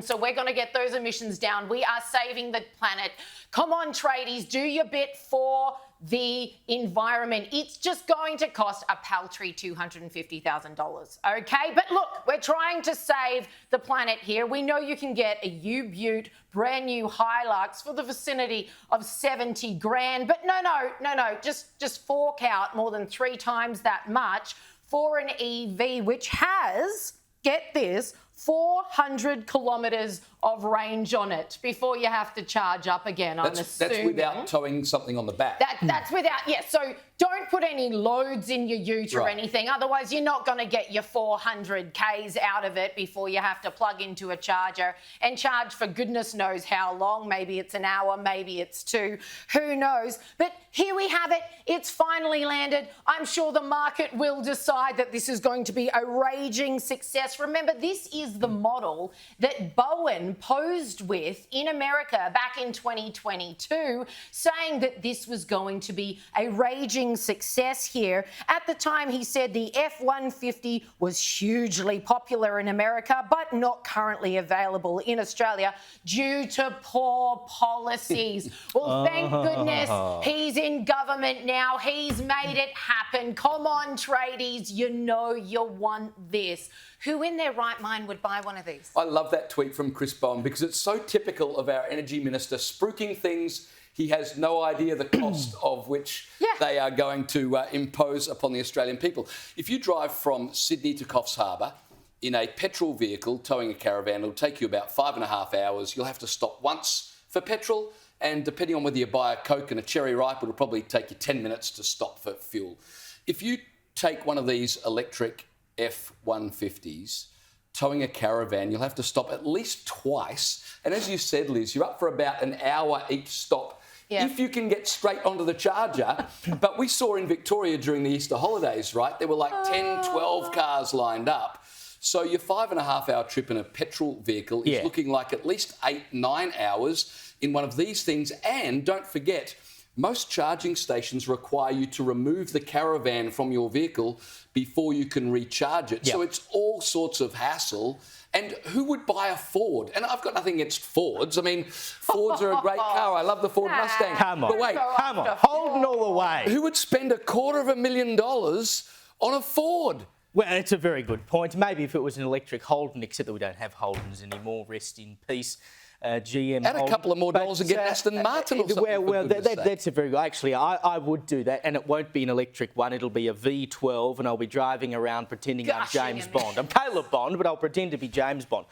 So we're going to get those emissions down. We are saving the planet. Come on, tradies, do your bit for the environment. It's just going to cost a paltry $250,000, okay? But look, we're trying to save the planet here. We know you can get a U-Butte brand new Hilux for the vicinity of 70 grand, but no, just fork out more than 3 times that much for an EV, which has, get this, 400 kilometres of range on it before you have to charge up again, I'm assuming. That's without towing something on the back. That's without, yeah. So don't put any loads in your ute or anything. Otherwise, you're not going to get your 400 Ks out of it before you have to plug into a charger and charge for goodness knows how long. Maybe it's an hour, maybe it's 2. Who knows? But here we have it. It's finally landed. I'm sure the market will decide that this is going to be a raging success. Remember, this is the model that Bowen posed with in America back in 2022, saying that this was going to be a raging success here. At the time, he said the F-150 was hugely popular in America, but not currently available in Australia due to poor policies. Well, thank goodness he's in government now. He's made it happen. Come on, tradies, you know you want this. Who in their right mind would buy one of these? I love that tweet from Chris Bowen because it's so typical of our energy minister, spruiking things he has no idea the cost of which they are going to impose upon the Australian people. If you drive from Sydney to Coffs Harbour in a petrol vehicle towing a caravan, it'll take you about 5.5 hours. You'll have to stop once for petrol, and depending on whether you buy a Coke and a cherry ripe, it'll probably take you 10 minutes to stop for fuel. If you take one of these electric F-150s, towing a caravan, you'll have to stop at least twice. And as you said, Liz, you're up for about an hour each stop. If you can get straight onto the charger. But we saw in Victoria during the Easter holidays, right, there were like 10, 12 cars lined up. So your 5.5 hour trip in a petrol vehicle is looking like at least 8, 9 hours in one of these things. And don't forget, most charging stations require you to remove the caravan from your vehicle before you can recharge it. So it's all sorts of hassle. And who would buy a Ford? And I've got nothing against Fords. I mean, Fords are a great car. I love the Ford Mustang. Come on. But wait, come on. Holden all the way. Who would spend $250,000 on a Ford? Well, it's a very good point. Maybe if it was an electric Holden, except that we don't have Holdens anymore. Rest in peace. GM Add a couple of more dollars and get an Aston Martin or something. Well, that's a very good. Actually, I would do that, and it won't be an electric one. It'll be a V12, and I'll be driving around pretending I'm James Bond. I'm Caleb Bond, but I'll pretend to be James Bond.